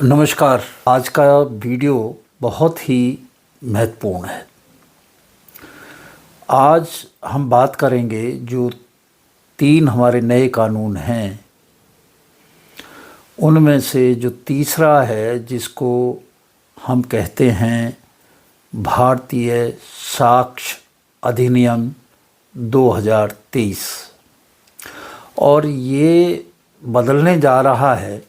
नमस्कार। आज का वीडियो बहुत ही महत्वपूर्ण है। आज हम बात करेंगे जो 3 हमारे नए कानून हैं, उनमें से जो तीसरा है जिसको हम कहते हैं भारतीय साक्ष्य अधिनियम 2023, और ये बदलने जा रहा है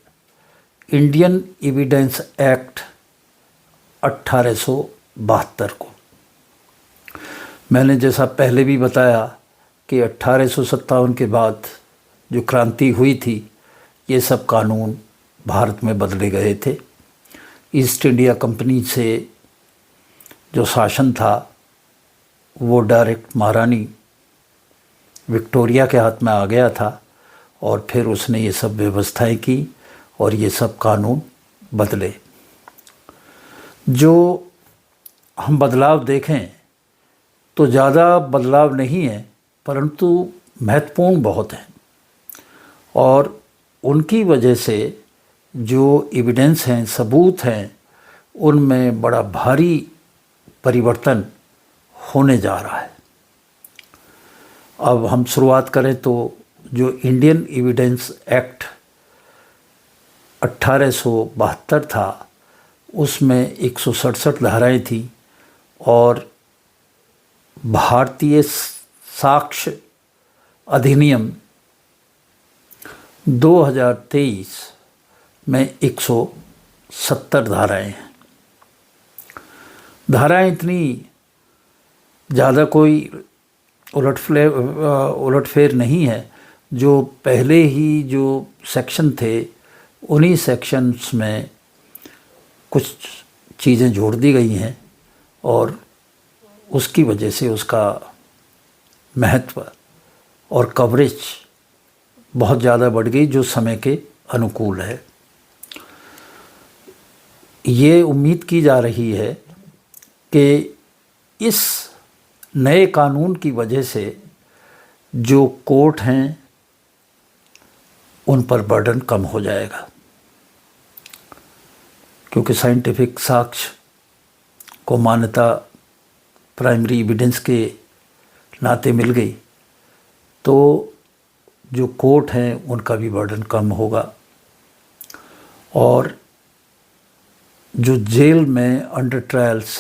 इंडियन एविडेंस एक्ट 1872 को। मैंने जैसा पहले भी बताया कि 1857 के बाद जो क्रांति हुई थी, ये सब कानून भारत में बदले गए थे। ईस्ट इंडिया कंपनी से जो शासन था वो डायरेक्ट महारानी विक्टोरिया के हाथ में आ गया था, और फिर उसने ये सब व्यवस्थाएं की और ये सब कानून बदले। जो हम बदलाव देखें तो ज़्यादा बदलाव नहीं है, परंतु महत्वपूर्ण बहुत हैं, और उनकी वजह से जो एविडेंस हैं, सबूत हैं, उनमें बड़ा भारी परिवर्तन होने जा रहा है। अब हम शुरुआत करें तो जो इंडियन एविडेंस एक्ट 1872 था, उसमें 167 धाराएं थी, और भारतीय साक्ष्य अधिनियम 2023 में 170 धाराएं हैं। धाराएं इतनी ज़्यादा कोई उलटफेर नहीं है। जो पहले ही जो सेक्शन थे, उन्हीं सेक्शंस में कुछ चीज़ें जोड़ दी गई हैं, और उसकी वजह से उसका महत्व और कवरेज बहुत ज़्यादा बढ़ गई, जो समय के अनुकूल है। ये उम्मीद की जा रही है कि इस नए कानून की वजह से जो कोर्ट हैं उन पर बर्डन कम हो जाएगा, क्योंकि साइंटिफिक साक्ष्य को मान्यता प्राइमरी एविडेंस के नाते मिल गई, तो जो कोर्ट हैं उनका भी बर्डन कम होगा। और जो जेल में अंडर ट्रायल्स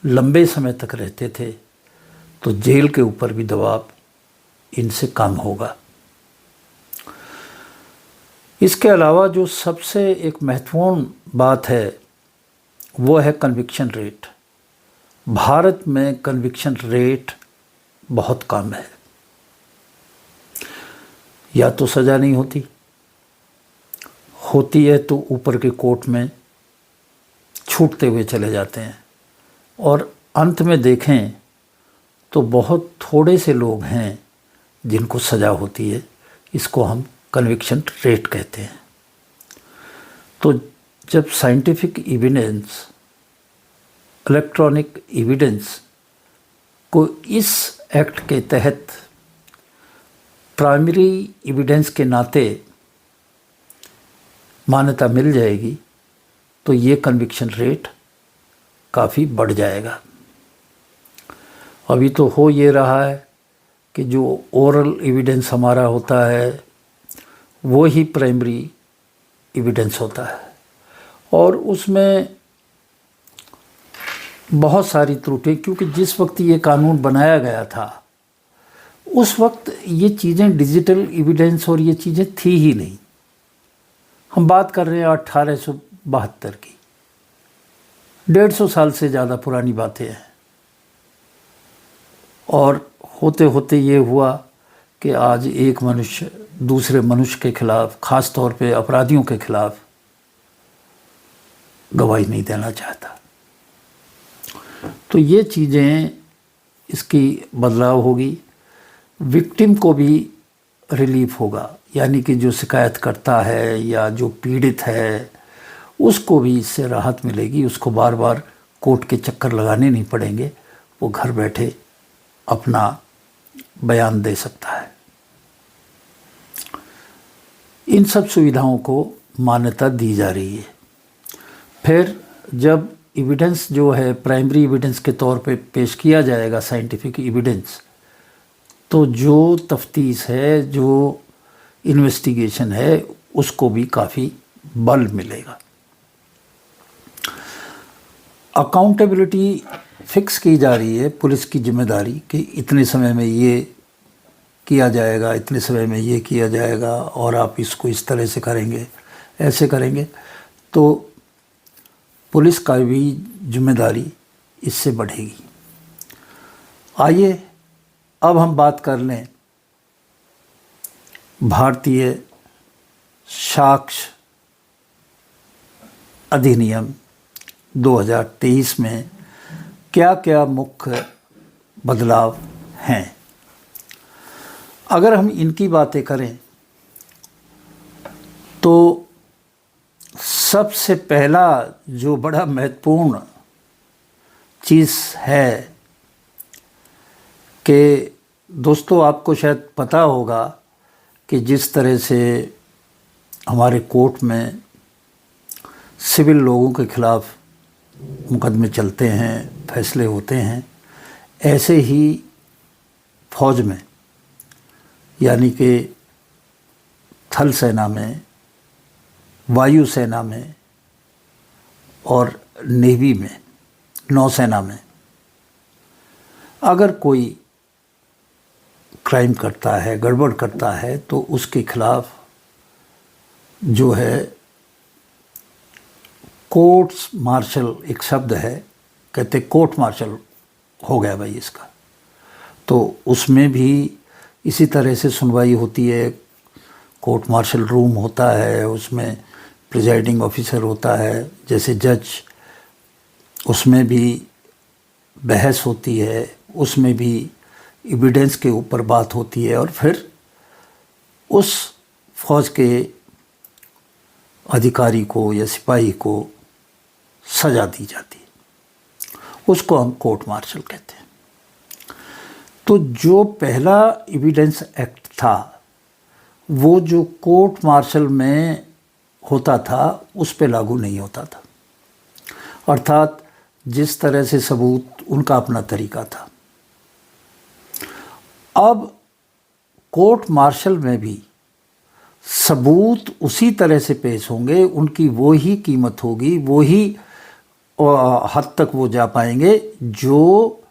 लंबे समय तक रहते थे, तो जेल के ऊपर भी दबाव इनसे कम होगा। इसके अलावा जो सबसे एक महत्वपूर्ण बात है वो है कन्विक्शन रेट। भारत में कन्विक्शन रेट बहुत कम है। या तो सज़ा नहीं होती है तो ऊपर के कोर्ट में छूटते हुए चले जाते हैं, और अंत में देखें तो बहुत थोड़े से लोग हैं जिनको सज़ा होती है। इसको हम कन्विक्शन रेट कहते हैं। तो जब साइंटिफिक एविडेंस, इलेक्ट्रॉनिक एविडेंस को इस एक्ट के तहत प्राइमरी एविडेंस के नाते मान्यता मिल जाएगी, तो ये कन्विक्शन रेट काफ़ी बढ़ जाएगा। अभी तो हो ये रहा है कि जो ओरल एविडेंस हमारा होता है वो ही प्राइमरी एविडेंस होता है, और उसमें बहुत सारी त्रुटि, क्योंकि जिस वक्त ये कानून बनाया गया था उस वक्त ये चीज़ें डिजिटल एविडेंस और ये चीज़ें थी ही नहीं। हम बात कर रहे हैं 1872 की, 150 साल से ज़्यादा पुरानी बातें हैं। और होते होते ये हुआ कि आज एक मनुष्य दूसरे मनुष्य के खिलाफ, ख़ास तौर पे अपराधियों के खिलाफ, गवाही नहीं देना चाहता। तो ये चीज़ें, इसकी बदलाव होगी। विक्टिम को भी रिलीफ होगा, यानी कि जो शिकायत करता है या जो पीड़ित है उसको भी इससे राहत मिलेगी। उसको बार बार कोर्ट के चक्कर लगाने नहीं पड़ेंगे, वो घर बैठे अपना बयान दे सकता है। इन सब सुविधाओं को मान्यता दी जा रही है। फिर जब एविडेंस जो है प्राइमरी एविडेंस के तौर पे पेश किया जाएगा, साइंटिफिक एविडेंस, तो जो तफ्तीश है, जो इन्वेस्टिगेशन है, उसको भी काफ़ी बल मिलेगा। अकाउंटेबिलिटी फिक्स की जा रही है, पुलिस की जिम्मेदारी कि इतने समय में ये किया जाएगा, इतने समय में ये किया जाएगा, और आप इसको इस तरह से करेंगे, ऐसे करेंगे, तो पुलिस का भी जिम्मेदारी इससे बढ़ेगी। आइए अब हम बात कर लें भारतीय साक्ष्य अधिनियम 2023 में क्या क्या मुख्य बदलाव हैं। अगर हम इनकी बातें करें तो सबसे पहला जो बड़ा महत्वपूर्ण चीज़ है कि दोस्तों, आपको शायद पता होगा कि जिस तरह से हमारे कोर्ट में सिविल लोगों के खिलाफ मुकदमे चलते हैं, फैसले होते हैं, ऐसे ही फौज में, यानी कि थल सेना में, वायु सेना में और नेवी में, नौसेना में, अगर कोई क्राइम करता है, गड़बड़ करता है, तो उसके खिलाफ जो है कोर्ट्स मार्शल, एक शब्द है, कहते कोर्ट मार्शल हो गया भाई इसका, तो उसमें भी इसी तरह से सुनवाई होती है। कोर्ट मार्शल रूम होता है, उसमें प्रिजाइडिंग ऑफिसर होता है जैसे जज, उसमें भी बहस होती है, उसमें भी एविडेंस के ऊपर बात होती है, और फिर उस फौज के अधिकारी को या सिपाही को सज़ा दी जाती है, उसको हम कोर्ट मार्शल कहते हैं। तो जो पहला एविडेंस एक्ट था, वो जो कोर्ट मार्शल में होता था उस पे लागू नहीं होता था, अर्थात जिस तरह से सबूत, उनका अपना तरीका था। अब कोर्ट मार्शल में भी सबूत उसी तरह से पेश होंगे, उनकी वो ही कीमत होगी, वो ही हद तक वो जा पाएंगे जो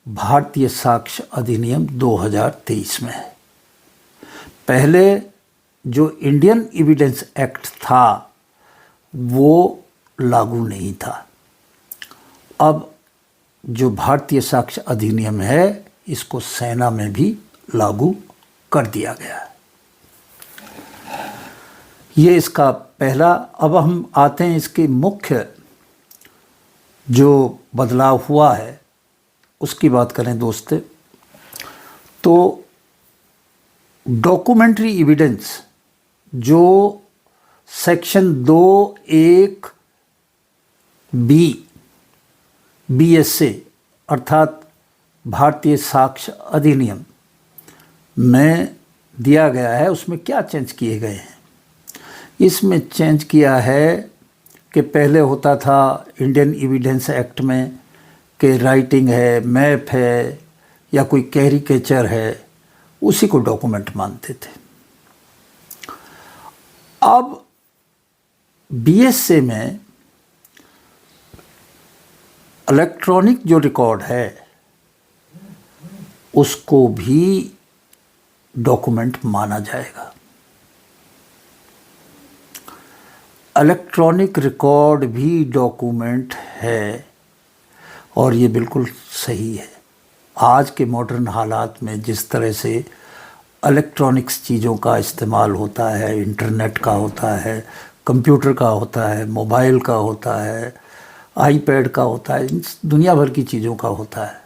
भारतीय साक्ष्य अधिनियम 2023 में है। पहले जो इंडियन एविडेंस एक्ट था वो लागू नहीं था। अब जो भारतीय साक्ष्य अधिनियम है, इसको सेना में भी लागू कर दिया गया है। ये इसका पहला। अब हम आते हैं इसके मुख्य जो बदलाव हुआ है उसकी बात करें दोस्तों, तो डॉक्यूमेंट्री एविडेंस जो सेक्शन 2(1) BSA अर्थात भारतीय साक्ष्य अधिनियम में दिया गया है, उसमें क्या चेंज किए गए हैं। इसमें चेंज किया है कि पहले होता था इंडियन एविडेंस एक्ट में कि राइटिंग है, मैप है या कोई कैरिकेचर है, उसी को डॉक्यूमेंट मानते थे। अब BSA में इलेक्ट्रॉनिक जो रिकॉर्ड है उसको भी डॉक्यूमेंट माना जाएगा। इलेक्ट्रॉनिक रिकॉर्ड भी डॉक्यूमेंट है और ये बिल्कुल सही है। आज के मॉडर्न हालात में जिस तरह से इलेक्ट्रॉनिक्स चीज़ों का इस्तेमाल होता है, इंटरनेट का होता है, कंप्यूटर का होता है, मोबाइल का होता है, आईपैड का होता है, दुनिया भर की चीज़ों का होता है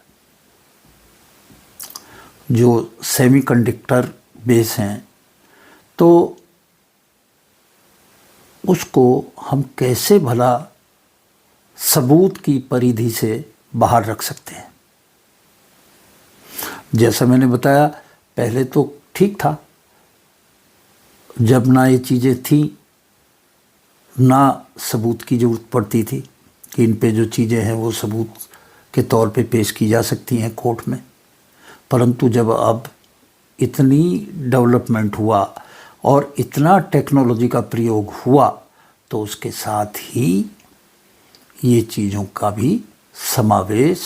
जो सेमीकंडक्टर बेस हैं, तो उसको हम कैसे भला सबूत की परिधि से बाहर रख सकते हैं। जैसा मैंने बताया, पहले तो ठीक था, जब ना ये चीज़ें थी ना सबूत की ज़रूरत पड़ती थी कि इन पे जो चीज़ें हैं वो सबूत के तौर पे पेश की जा सकती हैं कोर्ट में। परंतु जब अब इतनी डेवलपमेंट हुआ और इतना टेक्नोलॉजी का प्रयोग हुआ तो उसके साथ ही ये चीज़ों का भी समावेश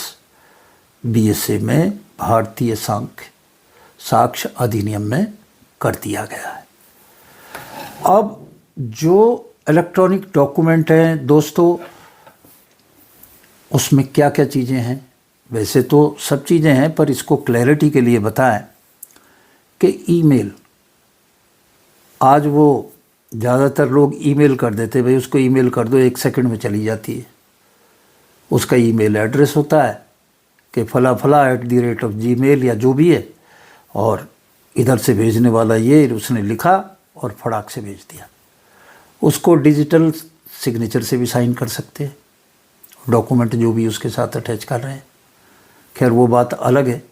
बीएसए में, भारतीय साक्ष्य अधिनियम में कर दिया गया है। अब जो इलेक्ट्रॉनिक डॉक्यूमेंट हैं दोस्तों, उसमें क्या क्या चीज़ें हैं? वैसे तो सब चीज़ें हैं, पर इसको क्लैरिटी के लिए बताएं कि ईमेल, आज वो ज़्यादातर लोग ईमेल कर देते, भाई उसको ईमेल कर दो 1 सेकंड में चली जाती है। उसका ईमेल एड्रेस होता है कि फला @gmail या जो भी है, और इधर से भेजने वाला ये, उसने लिखा और फटाक से भेज दिया। उसको डिजिटल सिग्नेचर से भी साइन कर सकते हैं, डॉक्यूमेंट जो भी उसके साथ अटैच कर रहे हैं। खैर वो बात अलग है।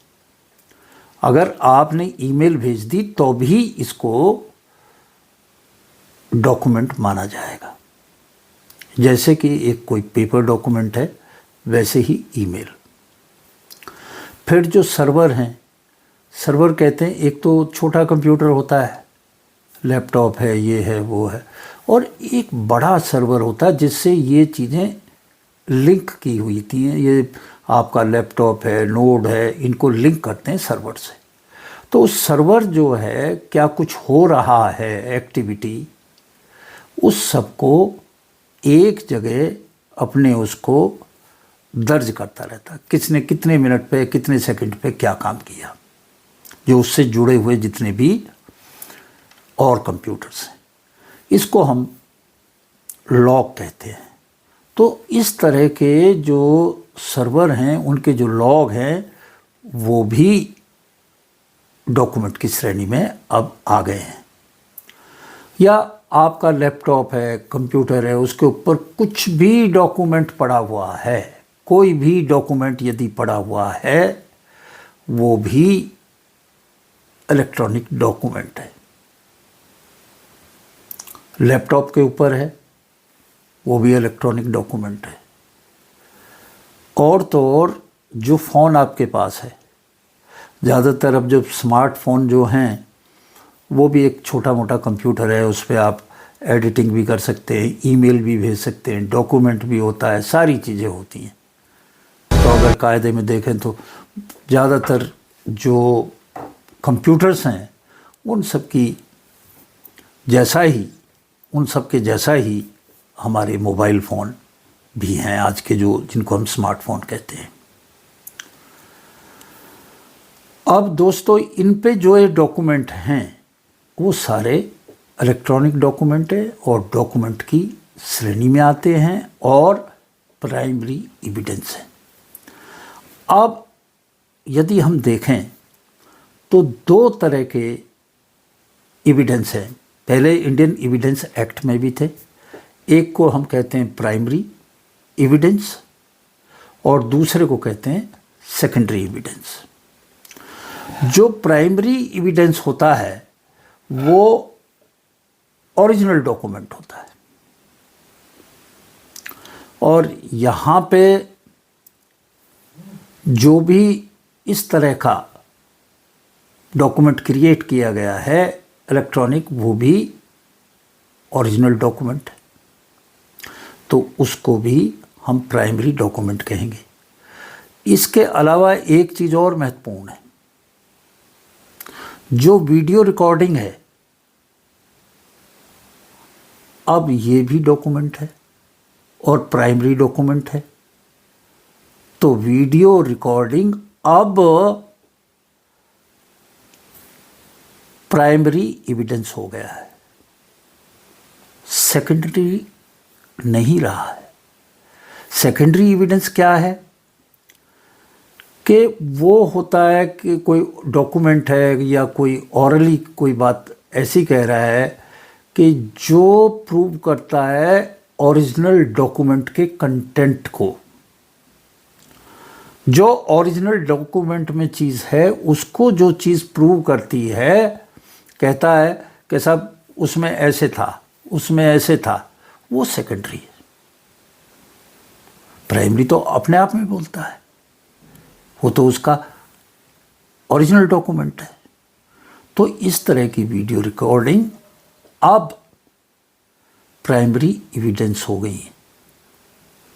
अगर आपने ईमेल भेज दी तो भी इसको डॉक्यूमेंट माना जाएगा। जैसे कि एक कोई पेपर डॉक्यूमेंट है, वैसे ही ईमेल। फिर जो सर्वर हैं, सर्वर कहते हैं, एक तो छोटा कंप्यूटर होता है, लैपटॉप है, ये है, वो है, और एक बड़ा सर्वर होता है जिससे ये चीज़ें लिंक की हुई थी। ये आपका लैपटॉप है, नोड है, इनको लिंक करते हैं सर्वर से। तो उस सर्वर जो है, क्या कुछ हो रहा है एक्टिविटी, उस सब को एक जगह अपने उसको दर्ज करता रहता, किसने कितने मिनट पे, कितने सेकंड पे क्या काम किया, जो उससे जुड़े हुए जितने भी और कंप्यूटर्स हैं। इसको हम लॉग कहते हैं। तो इस तरह के जो सर्वर हैं, उनके जो लॉग हैं, वो भी डॉक्यूमेंट की श्रेणी में अब आ गए हैं। या आपका लैपटॉप है, कंप्यूटर है, उसके ऊपर कुछ भी डॉक्यूमेंट पड़ा हुआ है, कोई भी डॉक्यूमेंट यदि पड़ा हुआ है, वो भी इलेक्ट्रॉनिक डॉक्यूमेंट है। लैपटॉप के ऊपर है, वो भी इलेक्ट्रॉनिक डॉक्यूमेंट है। और तो और जो फ़ोन आपके पास है, ज़्यादातर अब जो स्मार्टफोन जो हैं, वो भी एक छोटा मोटा कंप्यूटर है, उस पर आप एडिटिंग भी कर सकते हैं, ईमेल भी भेज सकते हैं, डॉक्यूमेंट भी होता है, सारी चीज़ें होती हैं। तो अगर कायदे में देखें तो ज़्यादातर जो कंप्यूटर्स हैं, उन सब के जैसा ही हमारे मोबाइल फ़ोन भी हैं आज के, जो जिनको हम स्मार्टफोन कहते हैं। अब दोस्तों, इन पे जो ये डॉक्यूमेंट हैं, वो सारे इलेक्ट्रॉनिक डॉक्यूमेंट है और डॉक्यूमेंट की श्रेणी में आते हैं और प्राइमरी एविडेंस है। अब यदि हम देखें तो 2 तरह के एविडेंस हैं। पहले इंडियन एविडेंस एक्ट में भी थे। एक को हम कहते हैं प्राइमरी एविडेंस और दूसरे को कहते हैं सेकेंडरी एविडेंस। जो प्राइमरी एविडेंस होता है वो ओरिजिनल डॉक्यूमेंट होता है, और यहाँ पे जो भी इस तरह का डॉक्यूमेंट क्रिएट किया गया है इलेक्ट्रॉनिक, वो भी ओरिजिनल डॉक्यूमेंट है, तो उसको भी हम प्राइमरी डॉक्यूमेंट कहेंगे। इसके अलावा एक चीज़ और महत्वपूर्ण है, जो वीडियो रिकॉर्डिंग है, अब ये भी डॉक्यूमेंट है और प्राइमरी डॉक्यूमेंट है। तो वीडियो रिकॉर्डिंग अब प्राइमरी एविडेंस हो गया है, सेकेंडरी नहीं रहा है। सेकेंडरी एविडेंस क्या है कि वो होता है कि कोई डॉक्यूमेंट है या कोई ऑरली कोई बात ऐसी कह रहा है कि जो प्रूव करता है ओरिजिनल डॉक्यूमेंट के कंटेंट को। जो ओरिजिनल डॉक्यूमेंट में चीज़ है उसको जो चीज़ प्रूव करती है, कहता है कि साहब उसमें ऐसे था, उसमें ऐसे था, वो सेकेंडरी है। प्राइमरी तो अपने आप में बोलता है, वो तो उसका ओरिजिनल डॉक्यूमेंट है। तो इस तरह की वीडियो रिकॉर्डिंग अब प्राइमरी एविडेंस हो गई है।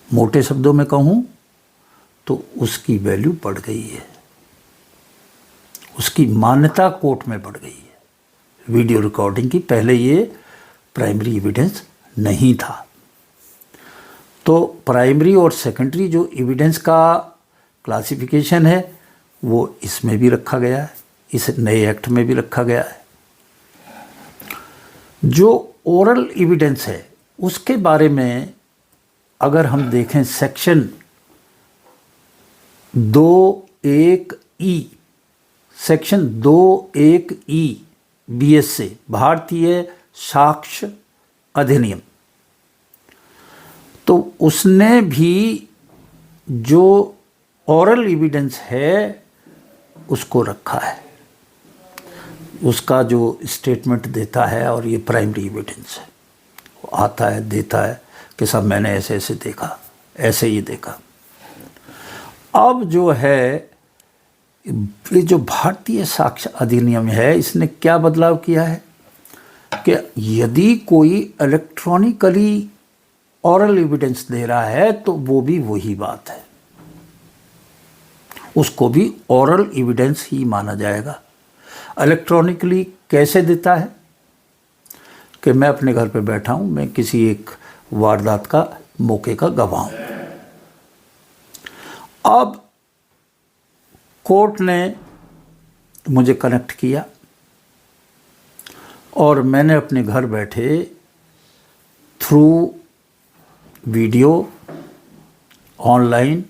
मोटे शब्दों में कहूँ तो उसकी वैल्यू बढ़ गई है, उसकी मान्यता कोर्ट में बढ़ गई है वीडियो रिकॉर्डिंग की। पहले ये प्राइमरी एविडेंस नहीं था। तो प्राइमरी और सेकेंडरी जो एविडेंस का क्लासिफिकेशन है वो इसमें भी रखा गया है, इस नए एक्ट में भी रखा गया है। जो ओरल एविडेंस है उसके बारे में अगर हम देखें section 2(1)(e), section 2(1)(e) BS से भारतीय साक्ष्य अधिनियम, तो उसने भी जो ओरल एविडेंस है उसको रखा है, उसका जो स्टेटमेंट देता है, और ये प्राइमरी एविडेंस है। वो आता है, देता है कि साहब मैंने ऐसे ऐसे देखा, ऐसे ही देखा। अब जो है ये जो भारतीय साक्ष्य अधिनियम है इसने क्या बदलाव किया है कि यदि कोई इलेक्ट्रॉनिकली ओरल एविडेंस दे रहा है तो वो भी वही बात है, उसको भी ओरल एविडेंस ही माना जाएगा। इलेक्ट्रॉनिकली कैसे देता है कि मैं अपने घर पे बैठा हूं, मैं किसी एक वारदात का मौके का गवाह हूं। अब कोर्ट ने मुझे कनेक्ट किया और मैंने अपने घर बैठे थ्रू वीडियो ऑनलाइन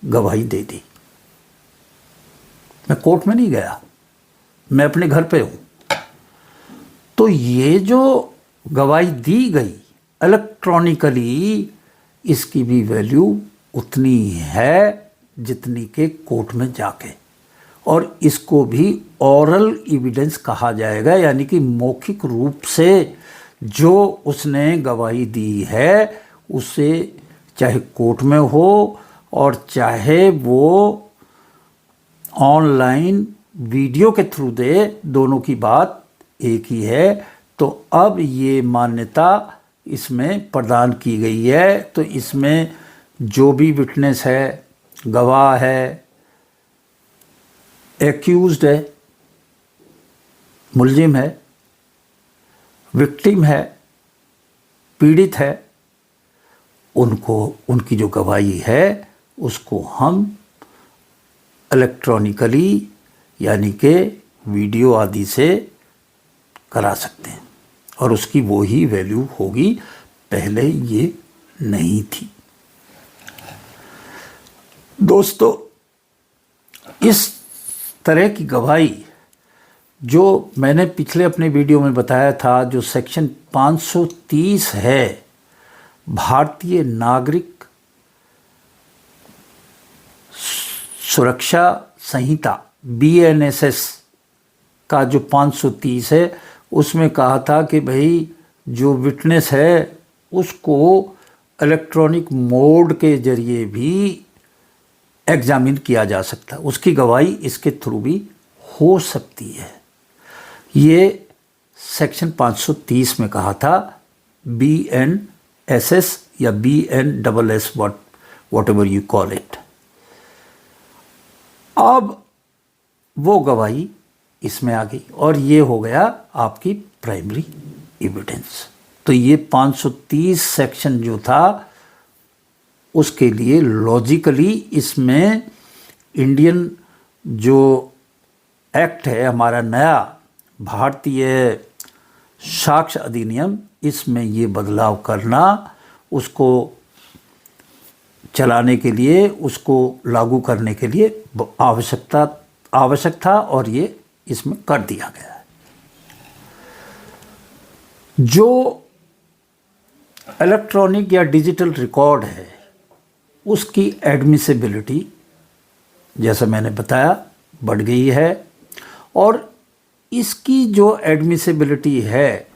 गवाही दे दी। मैं कोर्ट में नहीं गया, मैं अपने घर पे हूं। तो ये जो गवाही दी गई इलेक्ट्रॉनिकली, इसकी भी वैल्यू उतनी है जितनी के कोर्ट में जाके, और इसको भी ओरल एविडेंस कहा जाएगा, यानी कि मौखिक रूप से जो उसने गवाही दी है उसे चाहे कोर्ट में हो और चाहे वो ऑनलाइन वीडियो के थ्रू दे, दोनों की बात एक ही है। तो अब ये मान्यता इसमें प्रदान की गई है। तो इसमें जो भी विटनेस है, गवाह है, एक्यूज्ड है, मुलजिम है, विक्टिम है, पीड़ित है, उनको उनकी जो गवाही है उसको हम इलेक्ट्रॉनिकली यानी कि वीडियो आदि से करा सकते हैं, और उसकी वो ही वैल्यू होगी, पहले ये नहीं थी। दोस्तों, इस तरह की गवाही जो मैंने पिछले अपने वीडियो में बताया था, जो सेक्शन 530 है भारतीय नागरिक सुरक्षा संहिता BNSS का जो 530 है, उसमें कहा था कि भाई जो विटनेस है उसको इलेक्ट्रॉनिक मोड के जरिए भी एग्जामिन किया जा सकता है, उसकी गवाही इसके थ्रू भी हो सकती है। ये सेक्शन 530 में कहा था, BNSS या BNSS what ever you call it. अब वो गवाही इसमें आ गई और ये हो गया आपकी प्राइमरी एविडेंस। तो ये 530 सेक्शन जो था उसके लिए लॉजिकली इसमें इंडियन जो एक्ट है हमारा नया भारतीय साक्ष्य अधिनियम, इसमें ये बदलाव करना, उसको चलाने के लिए, उसको लागू करने के लिए आवश्यक था, और ये इसमें कर दिया गया है। जो इलेक्ट्रॉनिक या डिजिटल रिकॉर्ड है उसकी एडमिसिबिलिटी जैसा मैंने बताया बढ़ गई है, और इसकी जो एडमिसिबिलिटी है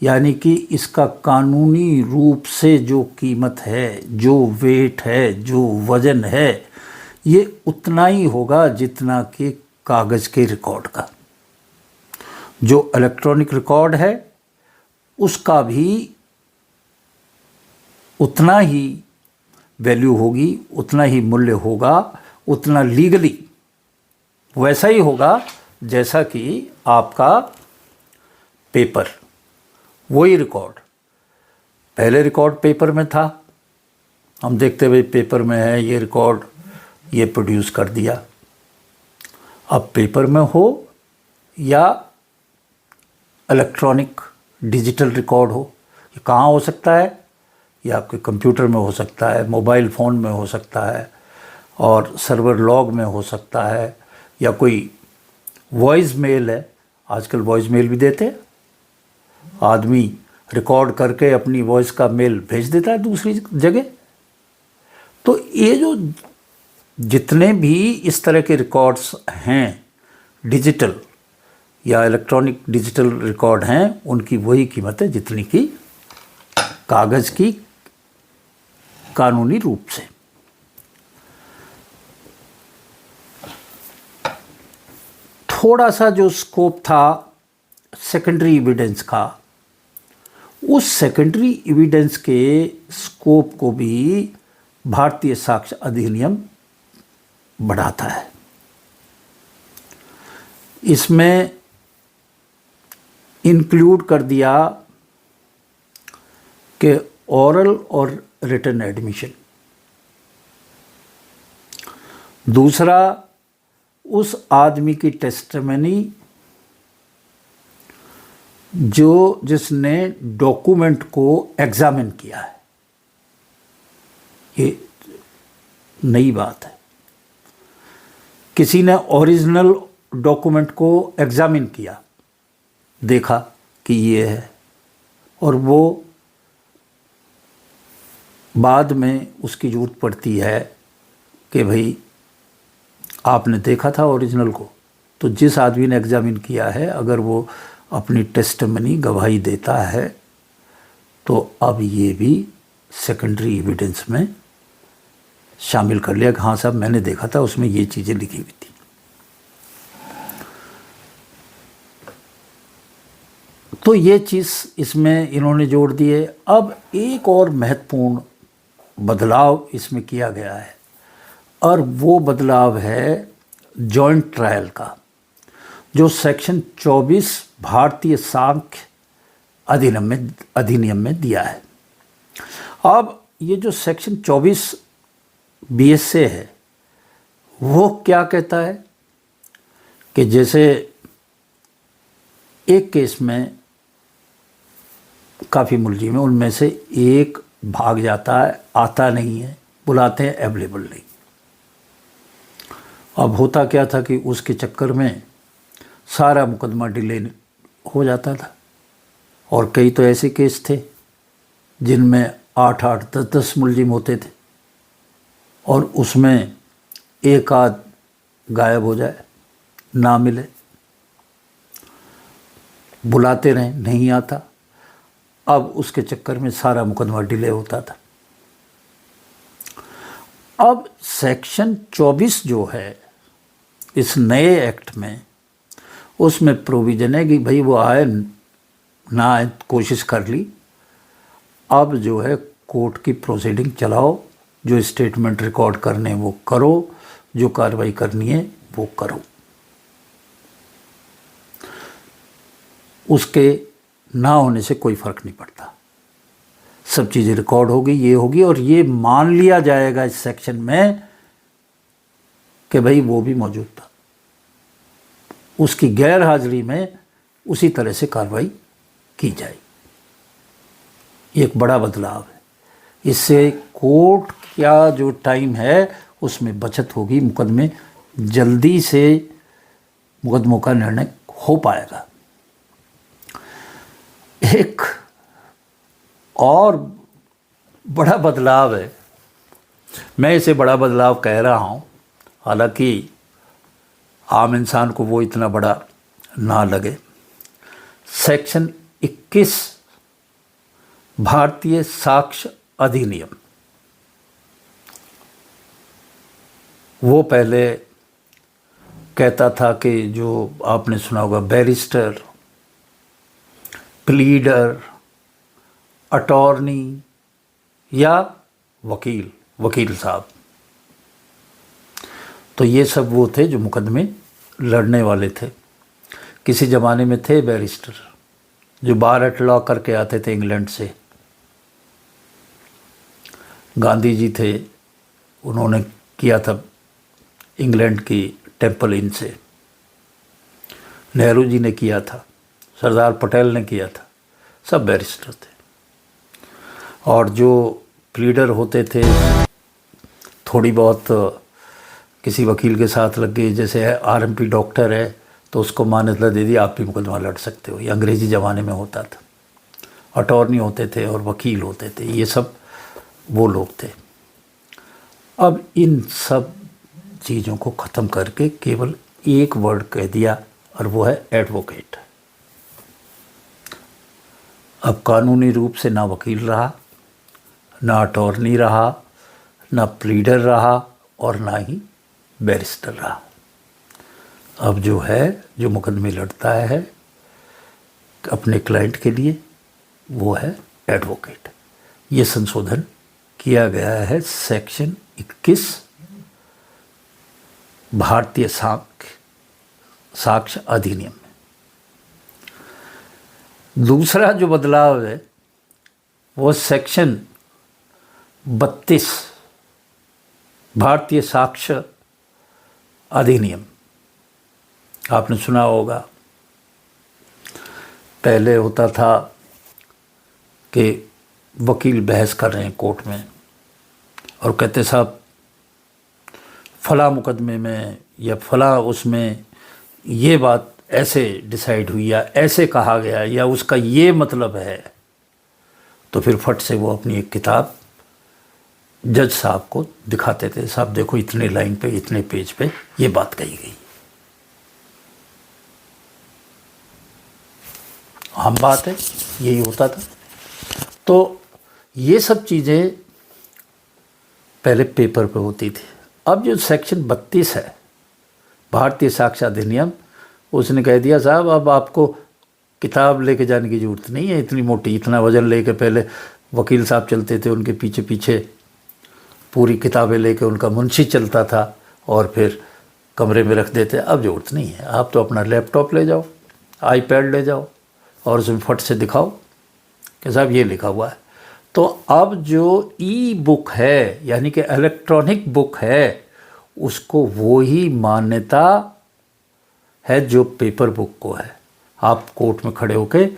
यानी कि इसका कानूनी रूप से जो कीमत है, जो वेट है, जो वज़न है, ये उतना ही होगा जितना कि कागज़ के रिकॉर्ड का। जो इलेक्ट्रॉनिक रिकॉर्ड है उसका भी उतना ही वैल्यू होगी, उतना ही मूल्य होगा, उतना लीगली वैसा ही होगा जैसा कि आपका पेपर, वही रिकॉर्ड। पहले रिकॉर्ड पेपर में था, हम देखते हुए पेपर में है ये रिकॉर्ड, ये प्रोड्यूस कर दिया। अब पेपर में हो या इलेक्ट्रॉनिक डिजिटल रिकॉर्ड हो, ये कहाँ हो सकता है? ये आपके कंप्यूटर में हो सकता है, मोबाइल फ़ोन में हो सकता है, और सर्वर लॉग में हो सकता है, या कोई वॉइस मेल है, आजकल वॉइस मेल भी देते हैं, आदमी रिकॉर्ड करके अपनी वॉइस का मेल भेज देता है दूसरी जगह। तो ये जो जितने भी इस तरह के रिकॉर्ड्स हैं, डिजिटल या इलेक्ट्रॉनिक डिजिटल रिकॉर्ड हैं, उनकी वही कीमत है जितनी की कागज़ की कानूनी रूप से। थोड़ा सा जो स्कोप था सेकेंडरी एविडेंस का, उस सेकेंडरी एविडेंस के स्कोप को भी भारतीय साक्ष्य अधिनियम बढ़ाता है। इसमें इंक्लूड कर दिया कि ओरल और रिटन एडमिशन। दूसरा, उस आदमी की टेस्टिमनी जिसने डॉक्यूमेंट को एग्जामिन किया है। ये नई बात है। किसी ने ओरिजिनल डॉक्यूमेंट को एग्जामिन किया, देखा कि ये है, और वो बाद में उसकी ज़रूरत पड़ती है कि भाई आपने देखा था ओरिजिनल को, तो जिस आदमी ने एग्जामिन किया है अगर वो अपनी टेस्टिमनी गवाही देता है तो अब ये भी सेकेंडरी एविडेंस में शामिल कर लिया कि हाँ साहब मैंने देखा था, उसमें ये चीज़ें लिखी हुई थी। तो ये चीज़ इसमें इन्होंने जोड़ दी है। अब एक और महत्वपूर्ण बदलाव इसमें किया गया है, और वो बदलाव है जॉइंट ट्रायल का, जो सेक्शन 24 भारतीय साक्ष्य अधिनियम में दिया है। अब ये जो सेक्शन 24 BSA है, वो क्या कहता है कि जैसे एक केस में काफ़ी मुलजिम है, उनमें से एक भाग जाता है, आता नहीं है, बुलाते हैं, अवेलेबल नहीं। अब होता क्या था कि उसके चक्कर में सारा मुकदमा डिले हो जाता था, और कई तो ऐसे केस थे जिनमें 8-8, 10-10 मुलजिम होते थे, और उसमें एक आध गायब हो जाए, ना मिले, बुलाते रहे, नहीं आता। अब उसके चक्कर में सारा मुकदमा डिले होता था। अब सेक्शन 24 जो है इस नए एक्ट में, उसमें प्रोविज़न है कि भाई वो आए ना आए, कोशिश कर ली, अब जो है कोर्ट की प्रोसीडिंग चलाओ, जो स्टेटमेंट रिकॉर्ड करने हैं वो करो, जो कार्रवाई करनी है वो करो। उसके ना होने से कोई फ़र्क नहीं पड़ता, सब चीज़ें रिकॉर्ड होगी, ये होगी, और ये मान लिया जाएगा इस सेक्शन में कि भाई वो भी मौजूद था, उसकी गैर हाजिरी में उसी तरह से कार्रवाई की जाए। ये एक बड़ा बदलाव है। इससे कोर्ट का जो टाइम है उसमें बचत होगी, मुकदमे जल्दी से मुकदमों का निर्णय हो पाएगा। एक और बड़ा बदलाव है, मैं इसे बड़ा बदलाव कह रहा हूँ, हालांकि आम इंसान को वो इतना बड़ा ना लगे। सेक्शन 21 भारतीय साक्ष्य अधिनियम, वो पहले कहता था कि जो आपने सुना होगा बैरिस्टर, प्लीडर, अटॉर्नी या वकील साहब, तो ये सब वो थे जो मुकदमे लड़ने वाले थे। किसी ज़माने में थे बैरिस्टर जो बार एट लॉ करके आते थे इंग्लैंड से। गांधी जी थे, उन्होंने किया था इंग्लैंड की टेम्पल इन से। नेहरू जी ने किया था, सरदार पटेल ने किया था, सब बैरिस्टर थे। और जो प्लीडर होते थे, थोड़ी बहुत किसी वकील के साथ लग गए, जैसे आरएमपी डॉक्टर है तो उसको मान्यता दे दी, आप भी मुकदमा लड़ सकते हो, ये अंग्रेज़ी ज़माने में होता था। अटॉर्नी होते थे और वकील होते थे, ये सब वो लोग थे। अब इन सब चीज़ों को ख़त्म करके केवल एक वर्ड कह दिया और वो है एडवोकेट। अब कानूनी रूप से ना वकील रहा, ना अटॉर्नी रहा, ना प्लीडर रहा और ना ही बैरिस्टर रहा। अब जो है, जो मुकदमे लड़ता है अपने क्लाइंट के लिए, वो है एडवोकेट। ये संशोधन किया गया है सेक्शन 21 भारतीय साक्ष्य अधिनियम में। दूसरा जो बदलाव है वो सेक्शन 32 भारतीय साक्ष्य अधिनियम, आपने सुना होगा। पहले होता था कि वकील बहस कर रहे हैं कोर्ट में और कहते साहब फला मुकदमे में या फला उसमें ये बात ऐसे डिसाइड हुई या ऐसे कहा गया या उसका ये मतलब है, तो फिर फट से वो अपनी एक किताब जज साहब को दिखाते थे, साहब देखो इतने लाइन पे, इतने पेज पे ये बात कही गई। आम बात है, यही होता था। तो ये सब चीज़ें पहले पेपर पे होती थी। अब जो सेक्शन 32 है भारतीय साक्ष्य अधिनियम, उसने कह दिया साहब अब आपको किताब लेके जाने की ज़रूरत नहीं है, इतनी मोटी, इतना वज़न लेके पहले वकील साहब चलते थे, उनके पीछे पीछे पूरी किताबें लेके उनका मुंशी चलता था और फिर कमरे में रख देते। अब ज़रूरत नहीं है, आप तो अपना लैपटॉप ले जाओ, आईपैड ले जाओ और उसमें फट से दिखाओ कि साहब ये लिखा हुआ है। तो अब जो ई बुक है यानी कि इलेक्ट्रॉनिक बुक है, उसको वो ही मान्यता है जो पेपर बुक को है। आप कोर्ट में खड़े होके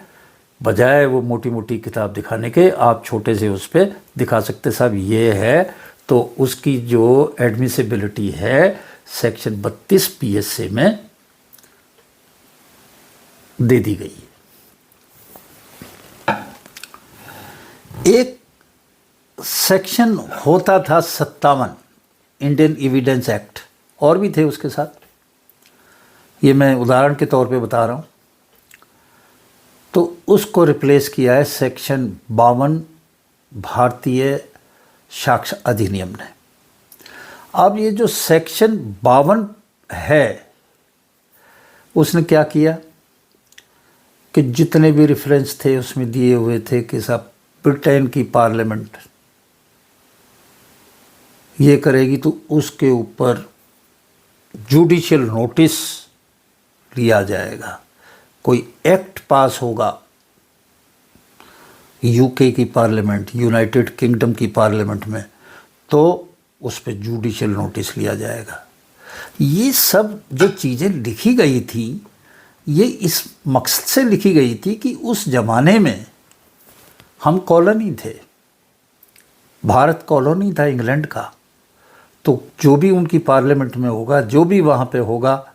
बजाय वो मोटी मोटी किताब दिखाने के, आप छोटे से उस पर दिखा सकते साहब ये है, तो उसकी जो एडमिसिबिलिटी है सेक्शन 32 PSA में दे दी गई है। एक सेक्शन होता था 57 इंडियन एविडेंस एक्ट, और भी थे उसके साथ, ये मैं उदाहरण के तौर पे बता रहा हूँ। तो उसको रिप्लेस किया है सेक्शन 52 भारतीय साक्ष्य अधिनियम ने। अब ये जो सेक्शन 52 है, उसने क्या किया कि जितने भी रेफरेंस थे उसमें दिए हुए थे कि साहब ब्रिटेन की पार्लियामेंट ये करेगी तो उसके ऊपर जुडिशियल नोटिस लिया जाएगा। कोई एक्ट पास होगा यूके की पार्लियामेंट, यूनाइटेड किंगडम की पार्लियामेंट में, तो उस पर जुडिशियल नोटिस लिया जाएगा। ये सब जो चीज़ें लिखी गई थी, ये इस मकसद से लिखी गई थी कि उस ज़माने में हम कॉलोनी थे, भारत कॉलोनी था इंग्लैंड का, तो जो भी उनकी पार्लियामेंट में होगा, जो भी वहाँ पे होगा,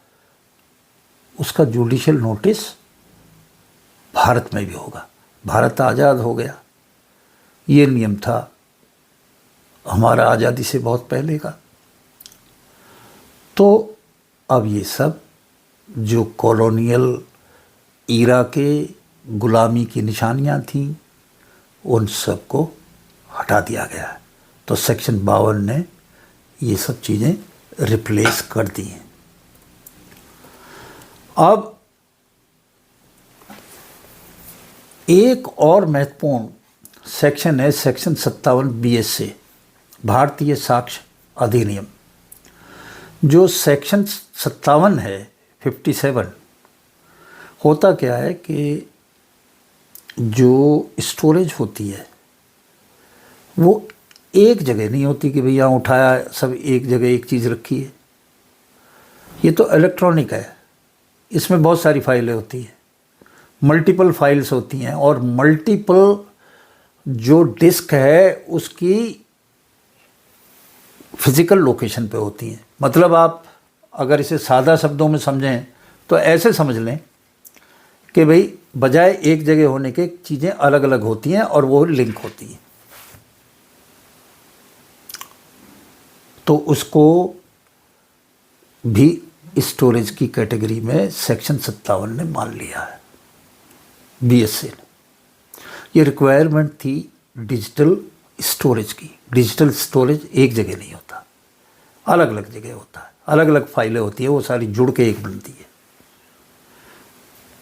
उसका जुडिशियल नोटिस भारत में भी होगा। भारत आज़ाद हो गया, ये नियम था हमारा आज़ादी से बहुत पहले का। तो अब ये सब जो कॉलोनियल ईरा के गुलामी की निशानियां थीं, उन सब को हटा दिया गया है। तो सेक्शन 52 ने ये सब चीज़ें रिप्लेस कर दी हैं। अब एक और महत्वपूर्ण सेक्शन है सेक्शन 57 BSA, भारतीय साक्ष्य अधिनियम। जो सेक्शन 57 है 57, होता क्या है कि जो स्टोरेज होती है वो एक जगह नहीं होती कि भैया उठाया सब एक जगह एक चीज़ रखी है। ये तो इलेक्ट्रॉनिक है, इसमें बहुत सारी फाइलें होती हैं, मल्टीपल फाइल्स होती हैं, और मल्टीपल जो डिस्क है उसकी फिजिकल लोकेशन पे होती हैं। मतलब आप अगर इसे सादा शब्दों में समझें तो ऐसे समझ लें कि भाई बजाय एक जगह होने के चीज़ें अलग अलग होती हैं और वो लिंक होती हैं। तो उसको भी स्टोरेज की कैटेगरी में सेक्शन 57 ने मान लिया है, BSA ने। ये रिक्वायरमेंट थी डिजिटल स्टोरेज की। डिजिटल स्टोरेज एक जगह नहीं होता, अलग अलग जगह होता है, अलग अलग फाइलें होती है, वो सारी जुड़ के एक बनती है।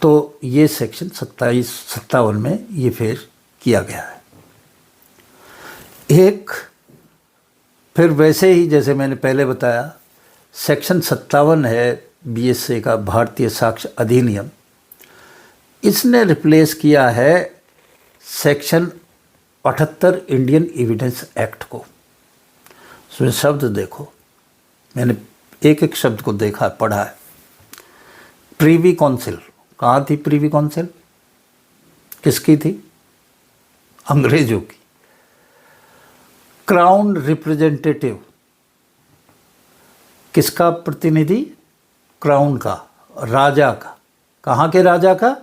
तो ये सेक्शन 57 में ये फिर किया गया है। एक फिर वैसे ही जैसे मैंने पहले बताया सेक्शन 57 है BSA का, भारतीय साक्ष्य अधिनियम। इसने रिप्लेस किया है सेक्शन 78 इंडियन एविडेंस एक्ट को। इसमें शब्द देखो, मैंने एक एक शब्द को देखा पढ़ा है। प्रीवी काउंसिल, कहाँ थी प्रीवी काउंसिल? किसकी थी? अंग्रेजों की। क्राउन रिप्रेजेंटेटिव, किसका प्रतिनिधि? क्राउन का, राजा का। कहाँ के राजा का?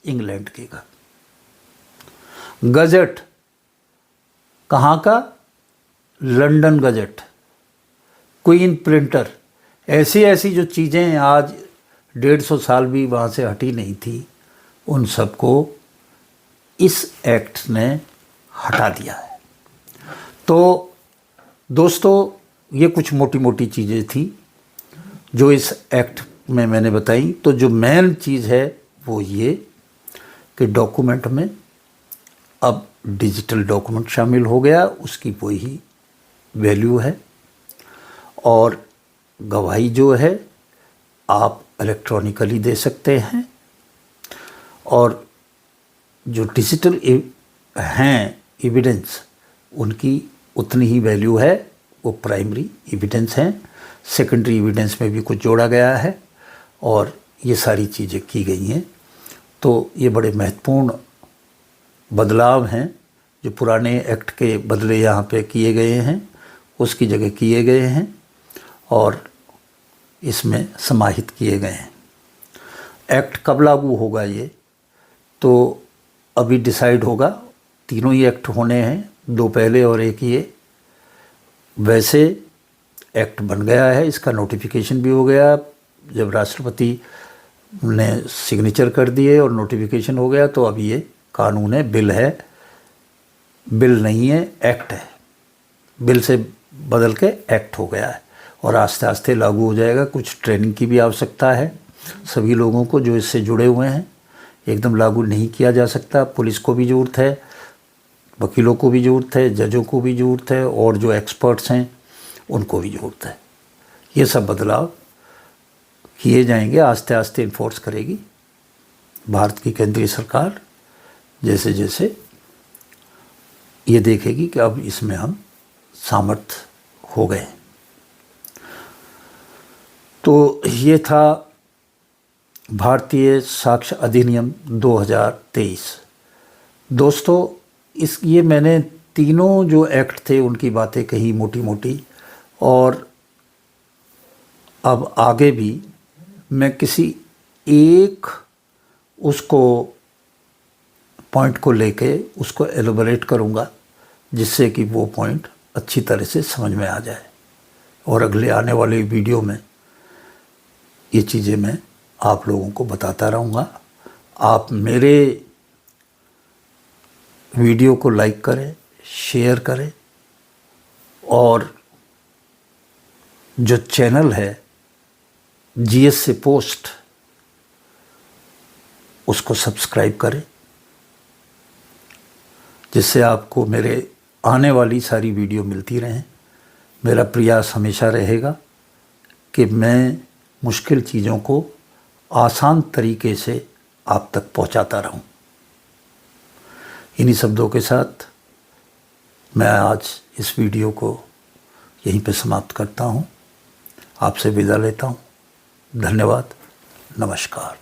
इंग्लैंड के का। गजट, कहाँ का? London gazette. क्वीन प्रिंटर, ऐसी ऐसी जो चीज़ें आज 150 साल भी वहाँ से हटी नहीं थी, उन सबको इस एक्ट ने हटा दिया है। तो दोस्तों, ये कुछ मोटी मोटी चीज़ें थी जो इस एक्ट में मैंने बताई। तो जो मेन चीज़ है वो ये कि डॉक्यूमेंट में अब डिजिटल डॉक्यूमेंट शामिल हो गया, उसकी वही वैल्यू है। और गवाही जो है आप इलेक्ट्रॉनिकली दे सकते हैं, और जो डिजिटल हैं एविडेंस, उनकी उतनी ही वैल्यू है, वो प्राइमरी एविडेंस हैं। सेकेंडरी एविडेंस में भी कुछ जोड़ा गया है और ये सारी चीज़ें की गई हैं। तो ये बड़े महत्वपूर्ण बदलाव हैं जो पुराने एक्ट के बदले यहाँ पे किए गए हैं, उसकी जगह किए गए हैं और इसमें समाहित किए गए हैं। एक्ट कब लागू होगा ये तो अभी डिसाइड होगा। तीनों ही एक्ट होने हैं, 2 पहले और 1 ये। वैसे एक्ट बन गया है, इसका नोटिफिकेशन भी हो गया। जब राष्ट्रपति ने सिग्नेचर कर दिए और नोटिफिकेशन हो गया तो अब ये कानून है, बिल है। बिल नहीं है, एक्ट है। बिल से बदल के एक्ट हो गया है और आस्ते आस्ते लागू हो जाएगा। कुछ ट्रेनिंग की भी आवश्यकता है सभी लोगों को जो इससे जुड़े हुए हैं। एकदम लागू नहीं किया जा सकता। पुलिस को भी ज़रूरत है, वकीलों को भी ज़रूरत है, जजों को भी ज़रूरत है, और जो एक्सपर्ट्स हैं उनको भी ज़रूरत है। ये सब बदलाव किए जाएंगे, आस्ते आस्ते इन्फोर्स करेगी भारत की केंद्रीय सरकार। जैसे जैसे ये देखेगी कि अब इसमें हम सामर्थ हो गए। तो ये था भारतीय साक्ष्य अधिनियम 2023। दोस्तों, ये मैंने तीनों जो एक्ट थे उनकी बातें कही मोटी मोटी, और अब आगे भी मैं किसी एक उसको पॉइंट को लेके उसको एलोबरेट करूँगा, जिससे कि वो पॉइंट अच्छी तरह से समझ में आ जाए। और अगले आने वाले वीडियो में ये चीज़ें मैं आप लोगों को बताता रहूँगा। आप मेरे वीडियो को लाइक करें, शेयर करें और जो चैनल है जीएस से पोस्ट उसको सब्सक्राइब करें, जिससे आपको मेरे आने वाली सारी वीडियो मिलती रहें। मेरा प्रयास हमेशा रहेगा कि मैं मुश्किल चीज़ों को आसान तरीके से आप तक पहुंचाता रहूं। इन्हीं शब्दों के साथ मैं आज इस वीडियो को यहीं पे समाप्त करता हूं। आपसे विदा लेता हूं। धन्यवाद। नमस्कार।